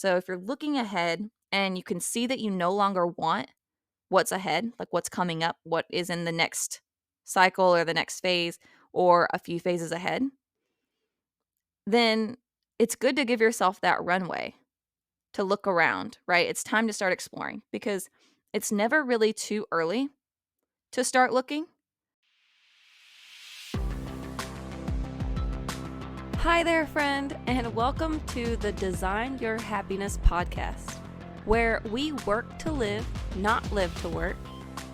So if you're looking ahead and you can see that you no longer want what's ahead, like what's coming up, what is in the next cycle or the next phase or a few phases ahead, then it's good to give yourself that runway to look around, right? It's time to start exploring because it's never really too early to start looking. Hi there, friend, and welcome to the Design Your Happiness podcast, where we work to live, not live to work,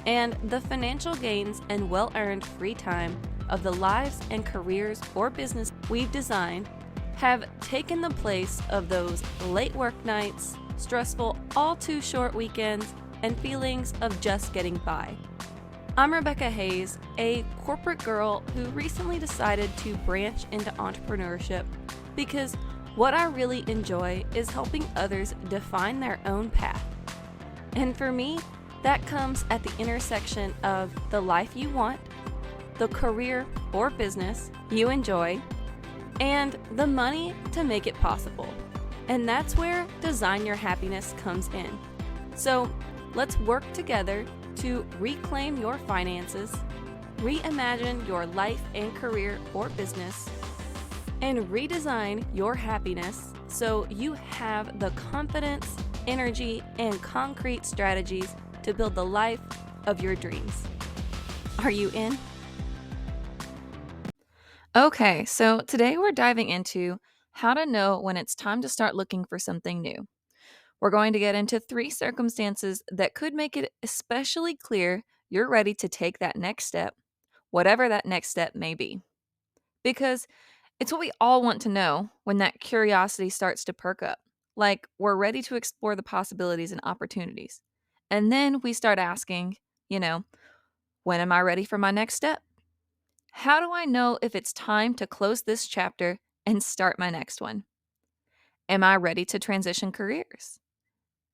and the financial gains and well earned free time of the lives and careers or business we've designed have taken the place of those late work nights, stressful, all too short weekends, and feelings of just getting by. I'm Rebecca Hayes, a corporate girl who recently decided to branch into entrepreneurship because what I really enjoy is helping others define their own path. And for me, that comes at the intersection of the life you want, the career or business you enjoy, and the money to make it possible. And that's where Design Your Happiness comes in. So let's work together to reclaim your finances, reimagine your life and career or business, and redesign your happiness so you have the confidence, energy, and concrete strategies to build the life of your dreams. Are you in? Okay, so today we're diving into how to know when it's time to start looking for something new. We're going to get into 3 circumstances that could make it especially clear you're ready to take that next step, whatever that next step may be. Because it's what we all want to know when that curiosity starts to perk up. Like we're ready to explore the possibilities and opportunities. And then we start asking, you know, when am I ready for my next step? How do I know if it's time to close this chapter and start my next one? Am I ready to transition careers?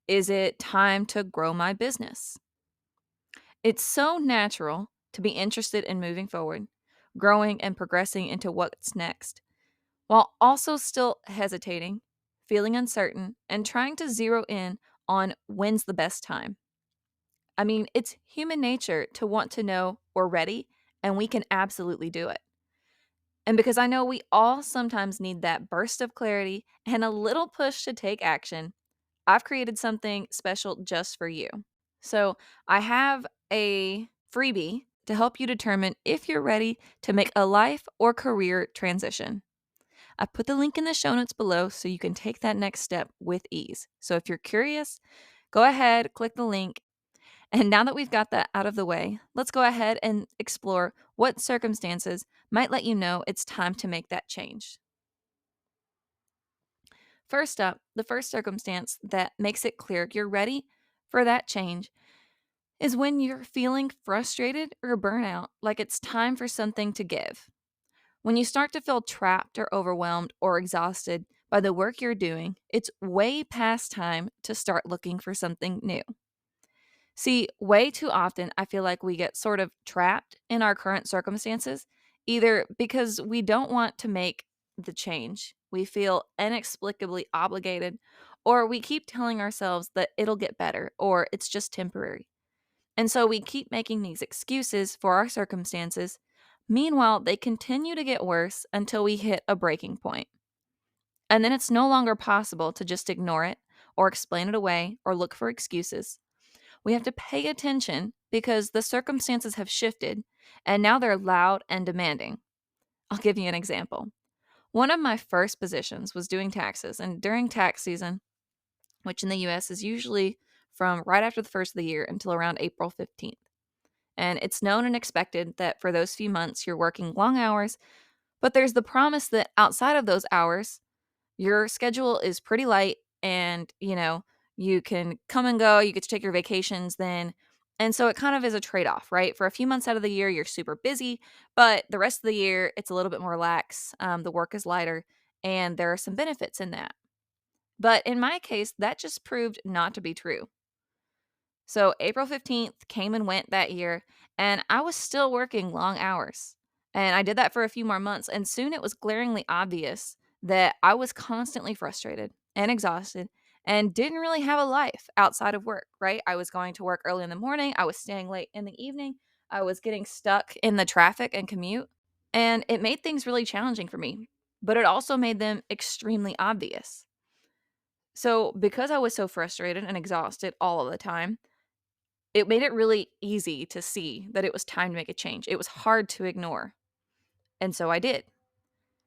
Is it time to grow my business? It's so natural to be interested in moving forward, growing and progressing into what's next, while also still hesitating, feeling uncertain, and trying to zero in on when's the best time. I mean, it's human nature to want to know we're ready and we can absolutely do it. And because I know we all sometimes need that burst of clarity and a little push to take action, I've created something special just for you. So I have a freebie to help you determine if you're ready to make a life or career transition. I put the link in the show notes below so you can take that next step with ease. So if you're curious, go ahead, click the link. And now that we've got that out of the way, let's go ahead and explore what circumstances might let you know it's time to make that change. First up, the first circumstance that makes it clear you're ready for that change is when you're feeling frustrated or burnout, like it's time for something to give. When you start to feel trapped or overwhelmed or exhausted by the work you're doing, it's way past time to start looking for something new. See, way too often, I feel like we get sort of trapped in our current circumstances, either because we don't want to make the change, we feel inexplicably obligated, or we keep telling ourselves that it'll get better or it's just temporary. And so we keep making these excuses for our circumstances. Meanwhile, they continue to get worse until we hit a breaking point. And then it's no longer possible to just ignore it or explain it away or look for excuses. We have to pay attention because the circumstances have shifted and now they're loud and demanding. I'll give you an example. One of my first positions was doing taxes, and during tax season, which in the US is usually from right after the first of the year until around April 15th. And it's known and expected that for those few months you're working long hours, but there's the promise that outside of those hours, your schedule is pretty light and, you can come and go, you get to take your vacations then. And so it kind of is a trade-off, right? For a few months out of the year, you're super busy, but the rest of the year, it's a little bit more lax. The work is lighter, and there are some benefits in that. But in my case, that just proved not to be true. So April 15th came and went that year, and I was still working long hours. And I did that for a few more months, and soon it was glaringly obvious that I was constantly frustrated and exhausted and didn't really have a life outside of work, right? I was going to work early in the morning, I was staying late in the evening, I was getting stuck in the traffic and commute, and it made things really challenging for me, but it also made them extremely obvious. So, because I was so frustrated and exhausted all of the time, it made it really easy to see that it was time to make a change. It was hard to ignore. And so I did.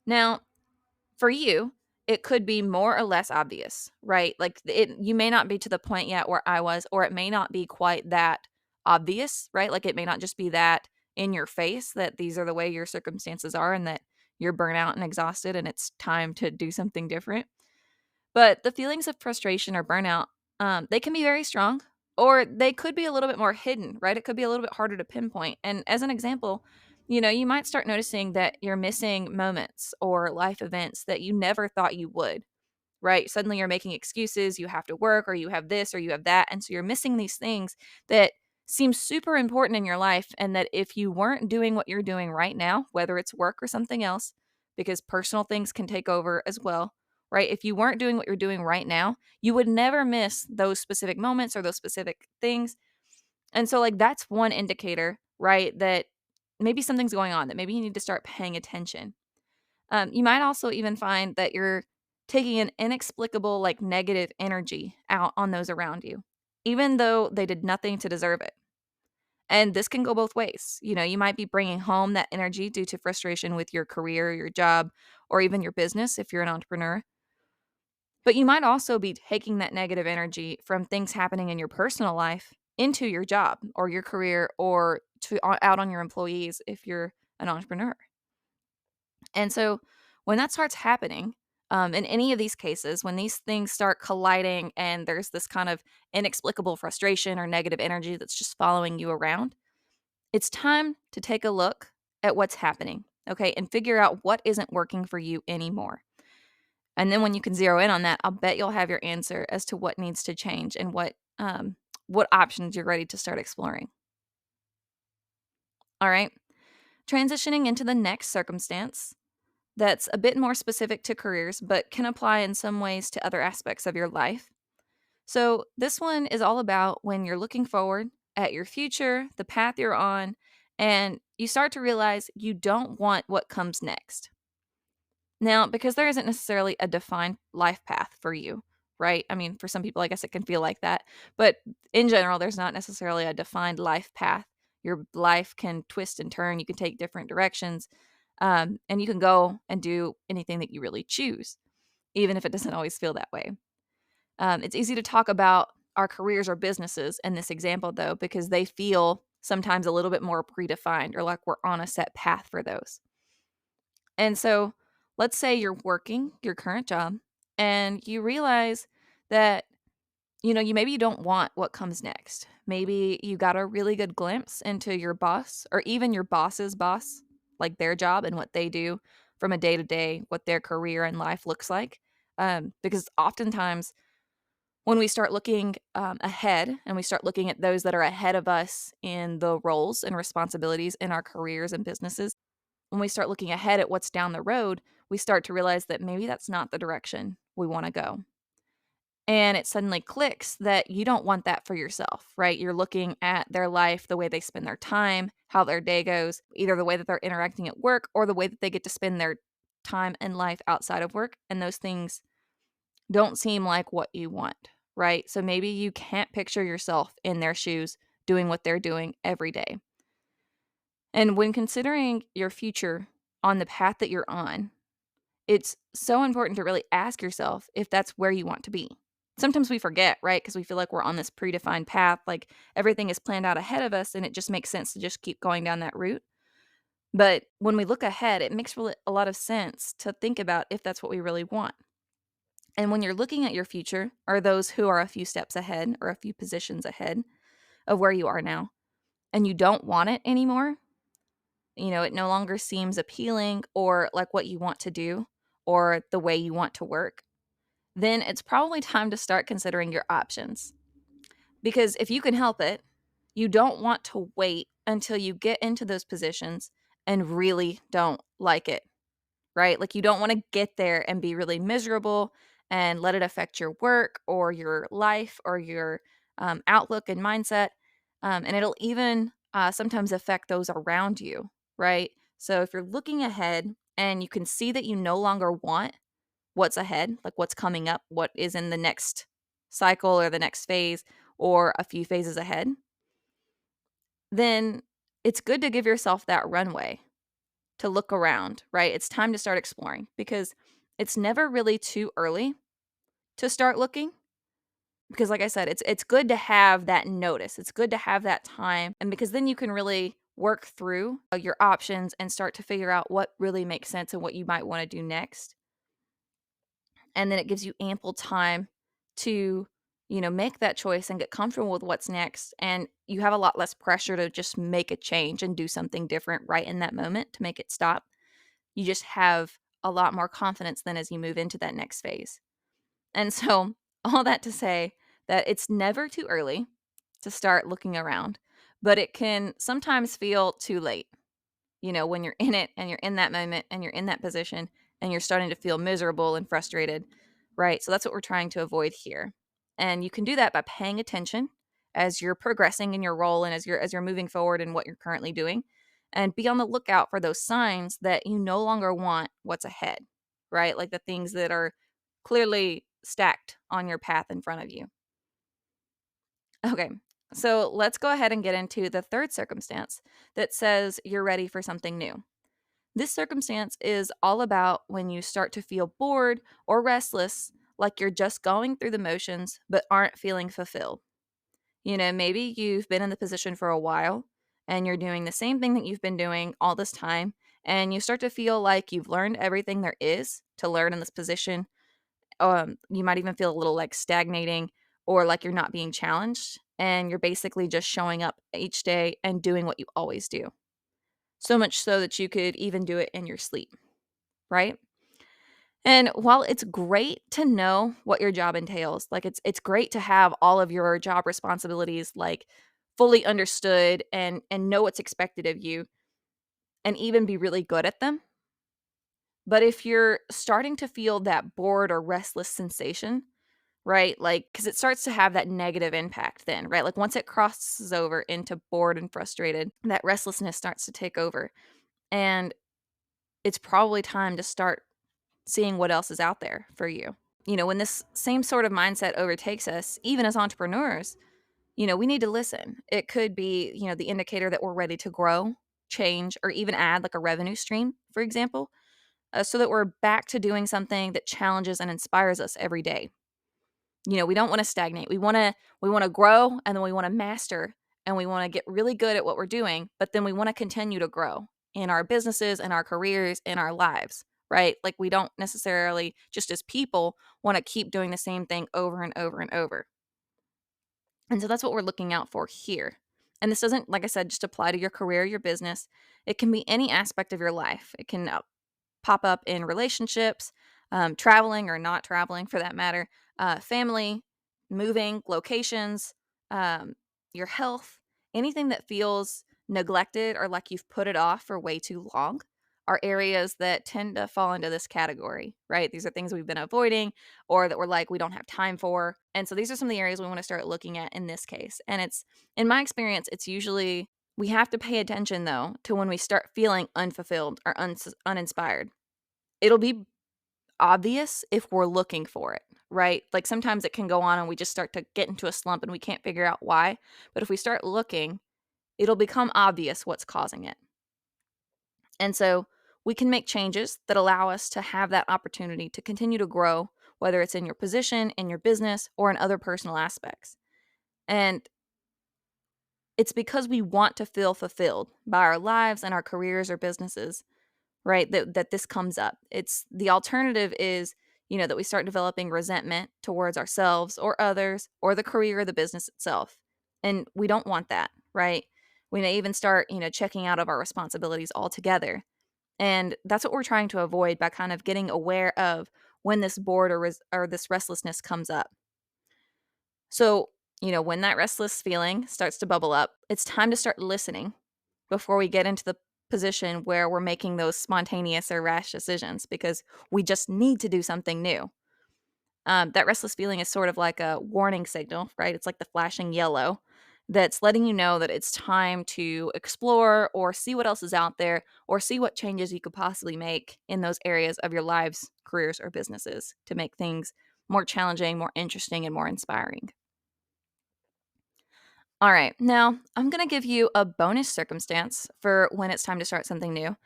Now, for you, it could be more or less obvious, right? Like you may not be to the point yet where I was, or it may not be quite that obvious, right? Like it may not just be that in your face that these are the way your circumstances are and that you're burnout and exhausted and it's time to do something different. But the feelings of frustration or burnout, they can be very strong, or they could be a little bit more hidden, right? It could be a little bit harder to pinpoint. And as an example, you might start noticing that you're missing moments or life events that you never thought you would, right? Suddenly you're making excuses, you have to work, or you have this, or you have that. And so you're missing these things that seem super important in your life. And that if you weren't doing what you're doing right now, whether it's work or something else, because personal things can take over as well, right? If you weren't doing what you're doing right now, you would never miss those specific moments or those specific things. And so, like, that's one indicator, right? That maybe something's going on, that maybe you need to start paying attention. You might also even find that you're taking an inexplicable, like negative energy out on those around you, even though they did nothing to deserve it. And this can go both ways. You might be bringing home that energy due to frustration with your career, your job, or even your business if you're an entrepreneur. But you might also be taking that negative energy from things happening in your personal life into your job or your career or out on your employees if you're an entrepreneur. And so when that starts happening, in any of these cases, when these things start colliding and there's this kind of inexplicable frustration or negative energy that's just following you around, it's time to take a look at what's happening, okay, and figure out what isn't working for you anymore. And then when you can zero in on that, I'll bet you'll have your answer as to what needs to change and what options you're ready to start exploring. All right. Transitioning into the next circumstance that's a bit more specific to careers, but can apply in some ways to other aspects of your life. So, this one is all about when you're looking forward at your future, the path you're on, and you start to realize you don't want what comes next. Now, because there isn't necessarily a defined life path for you, right? I mean, for some people, I guess it can feel like that. But in general, there's not necessarily a defined life path. Your life can twist and turn, you can take different directions, and you can go and do anything that you really choose, even if it doesn't always feel that way. It's easy to talk about our careers or businesses in this example, though, because they feel sometimes a little bit more predefined or like we're on a set path for those. And so let's say you're working your current job and you realize that, you don't want what comes next. Maybe you got a really good glimpse into your boss or even your boss's boss, like their job and what they do from a day to day, what their career and life looks like. Because oftentimes when we start looking ahead and we start looking at those that are ahead of us in the roles and responsibilities in our careers and businesses, when we start looking ahead at what's down the road, we start to realize that maybe that's not the direction we want to go. And it suddenly clicks that you don't want that for yourself, right? You're looking at their life, the way they spend their time, how their day goes, either the way that they're interacting at work or the way that they get to spend their time and life outside of work. And those things don't seem like what you want, right? So maybe you can't picture yourself in their shoes doing what they're doing every day. And when considering your future on the path that you're on, it's so important to really ask yourself if that's where you want to be. Sometimes we forget, right? Because we feel like we're on this predefined path, like everything is planned out ahead of us, and it just makes sense to just keep going down that route. But when we look ahead, it makes really a lot of sense to think about if that's what we really want. And when you're looking at your future, are those who are a few steps ahead or a few positions ahead of where you are now, and you don't want it anymore, it no longer seems appealing or like what you want to do or the way you want to work, then it's probably time to start considering your options. Because if you can help it, you don't want to wait until you get into those positions and really don't like it, right? Like you don't want to get there and be really miserable and let it affect your work or your life or your outlook and mindset. And it'll even sometimes affect those around you, right? So if you're looking ahead and you can see that you no longer want what's ahead, like what's coming up, what is in the next cycle or the next phase or a few phases ahead, then it's good to give yourself that runway to look around, right? It's time to start exploring because it's never really too early to start looking because like I said, it's good to have that notice. It's good to have that time and because then you can really work through your options and start to figure out what really makes sense and what you might want to do next. And then it gives you ample time to make that choice and get comfortable with what's next, and you have a lot less pressure to just make a change and do something different right in that moment to make it stop. You just have a lot more confidence then as you move into that next phase. And so all that to say that it's never too early to start looking around, but it can sometimes feel too late, when you're in it and you're in that moment and you're in that position and you're starting to feel miserable and frustrated, right? So that's what we're trying to avoid here. And you can do that by paying attention as you're progressing in your role and as you're moving forward in what you're currently doing, and be on the lookout for those signs that you no longer want what's ahead, right? Like the things that are clearly stacked on your path in front of you. Okay. So let's go ahead and get into the third circumstance that says you're ready for something new. This circumstance is all about when you start to feel bored or restless, like you're just going through the motions but aren't feeling fulfilled. Maybe you've been in the position for a while and you're doing the same thing that you've been doing all this time, and you start to feel like you've learned everything there is to learn in this position. You might even feel a little like stagnating or like you're not being challenged, and you're basically just showing up each day and doing what you always do. So much so that you could even do it in your sleep, right? And while it's great to know what your job entails, like it's great to have all of your job responsibilities like fully understood and know what's expected of you and even be really good at them. But if you're starting to feel that bored or restless sensation, right? Like cuz it starts to have that negative impact then, right? Like once it crosses over into bored and frustrated, that restlessness starts to take over. And it's probably time to start seeing what else is out there for you. When this same sort of mindset overtakes us, even as entrepreneurs, we need to listen. It could be, the indicator that we're ready to grow, change, or even add like a revenue stream, for example, so that we're back to doing something that challenges and inspires us every day. We don't want to stagnate. We want to grow, and then we want to master, and we want to get really good at what we're doing, but then we want to continue to grow in our businesses and our careers in our lives, right? Like we don't necessarily just as people want to keep doing the same thing over and over and over. And so that's what we're looking out for here. And this doesn't, like I said, just apply to your career, your business. It can be any aspect of your life. It can pop up in relationships, traveling or not traveling for that matter, family, moving, locations, um, your health, anything that feels neglected or like you've put it off for way too long are areas that tend to fall into this category, right? These are things we've been avoiding or that we're like, we don't have time for. And so these are some of the areas we want to start looking at in this case. And in my experience, it's usually, we have to pay attention though to when we start feeling unfulfilled or uninspired. It'll be obvious if we're looking for it, right? Like sometimes it can go on and we just start to get into a slump and we can't figure out why. But if we start looking, it'll become obvious what's causing it. And so we can make changes that allow us to have that opportunity to continue to grow, whether it's in your position, in your business, or in other personal aspects. And it's because we want to feel fulfilled by our lives and our careers or businesses, right? That this comes up. It's the alternative is, that we start developing resentment towards ourselves or others or the career or the business itself. And we don't want that, right? We may even start, checking out of our responsibilities altogether. And that's what we're trying to avoid by kind of getting aware of when this bored or this restlessness comes up. So, when that restless feeling starts to bubble up, it's time to start listening before we get into the position where we're making those spontaneous or rash decisions because we just need to do something new. That restless feeling is sort of like a warning signal, right? It's like the flashing yellow that's letting you know that it's time to explore or see what else is out there or see what changes you could possibly make in those areas of your lives, careers, or businesses to make things more challenging, more interesting, and more inspiring. All right, now I'm going to give you a bonus circumstance for when it's time to start something new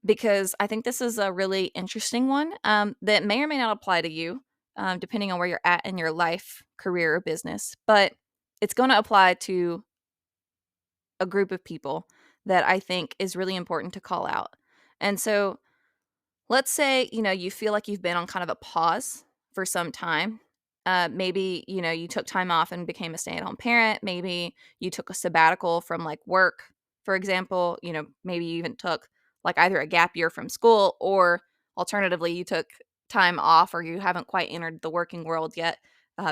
because I think this is a really interesting one that may or may not apply to you, depending on where you're at in your life, career, or business. But it's going to apply to a group of people that I think is really important to call out. And so let's say, you feel like you've been on kind of a pause for some time. Maybe, you took time off and became a stay at home parent. Maybe you took a sabbatical from like work, for example. Maybe you even took like either a gap year from school or alternatively, you took time off or you haven't quite entered the working world yet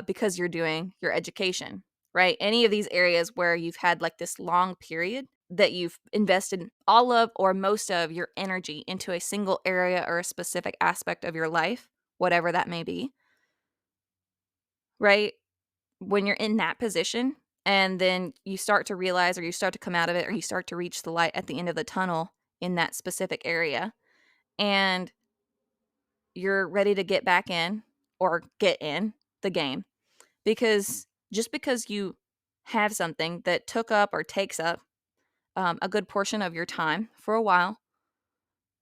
because you're doing your education, right? Any of these areas where you've had like this long period that you've invested all of or most of your energy into a single area or a specific aspect of your life, whatever that may be, right? When you're in that position and then you start to realize or you start to come out of it or you start to reach the light at the end of the tunnel in that specific area and you're ready to get back in or get in the game because just because you have something that took up or takes up a good portion of your time for a while,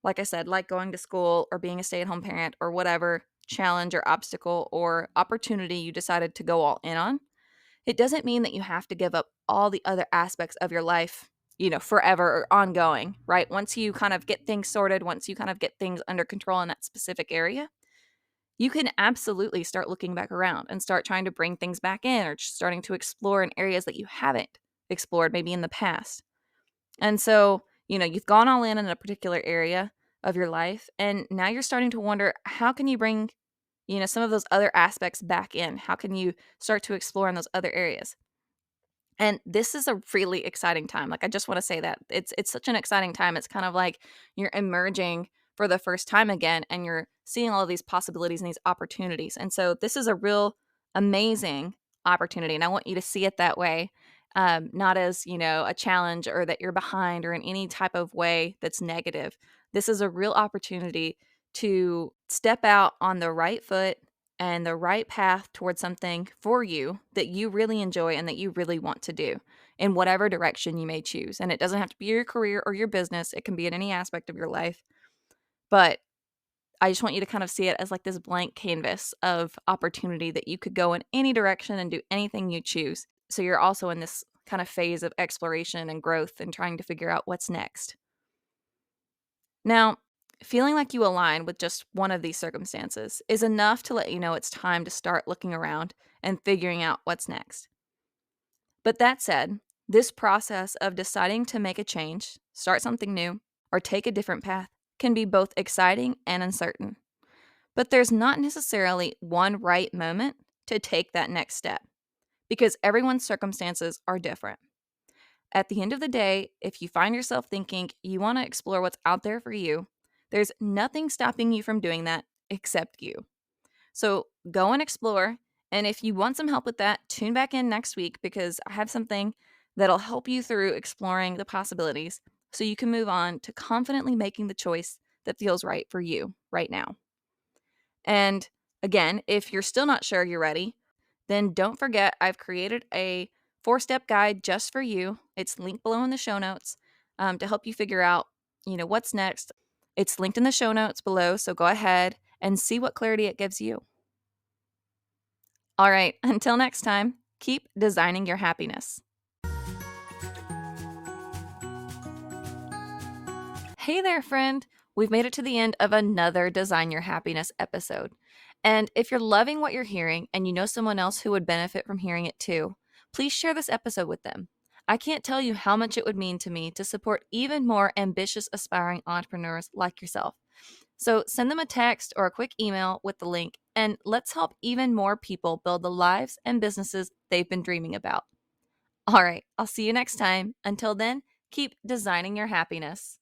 like I said, like going to school or being a stay at home parent or whatever challenge or obstacle or opportunity you decided to go all in on, it doesn't mean that you have to give up all the other aspects of your life, forever or ongoing, right? Once you kind of get things sorted, once you kind of get things under control in that specific area, you can absolutely start looking back around and start trying to bring things back in or just starting to explore in areas that you haven't explored maybe in the past. And so, you've gone all in a particular area of your life and now you're starting to wonder how can you bring, some of those other aspects back in? How can you start to explore in those other areas? And this is a really exciting time. Like I just want to say that it's such an exciting time. It's kind of like you're emerging for the first time again and you're seeing all of these possibilities and these opportunities. And so this is a real amazing opportunity and I want you to see it that way. Not as, a challenge or that you're behind or in any type of way that's negative. This is a real opportunity to step out on the right foot and the right path towards something for you that you really enjoy and that you really want to do in whatever direction you may choose. And it doesn't have to be your career or your business, it can be in any aspect of your life. But I just want you to kind of see it as like this blank canvas of opportunity that you could go in any direction and do anything you choose. So you're also in this kind of phase of exploration and growth and trying to figure out what's next. Now, feeling like you align with just one of these circumstances is enough to let you know it's time to start looking around and figuring out what's next. But that said, this process of deciding to make a change, start something new, or take a different path can be both exciting and uncertain. But there's not necessarily one right moment to take that next step because everyone's circumstances are different. At the end of the day, if you find yourself thinking you want to explore what's out there for you, there's nothing stopping you from doing that except you. So go and explore. And if you want some help with that, tune back in next week because I have something that'll help you through exploring the possibilities so you can move on to confidently making the choice that feels right for you right now. And again, if you're still not sure you're ready, then don't forget I've created a 4-step guide just for you. It's linked below in the show notes to help you figure out, what's next. It's linked in the show notes below, so go ahead and see what clarity it gives you. All right, until next time, keep designing your happiness. Hey there, friend. We've made it to the end of another Design Your Happiness episode. And if you're loving what you're hearing and you know someone else who would benefit from hearing it too, please share this episode with them. I can't tell you how much it would mean to me to support even more ambitious, aspiring entrepreneurs like yourself. So send them a text or a quick email with the link, and let's help even more people build the lives and businesses they've been dreaming about. All right, I'll see you next time. Until then, keep designing your happiness.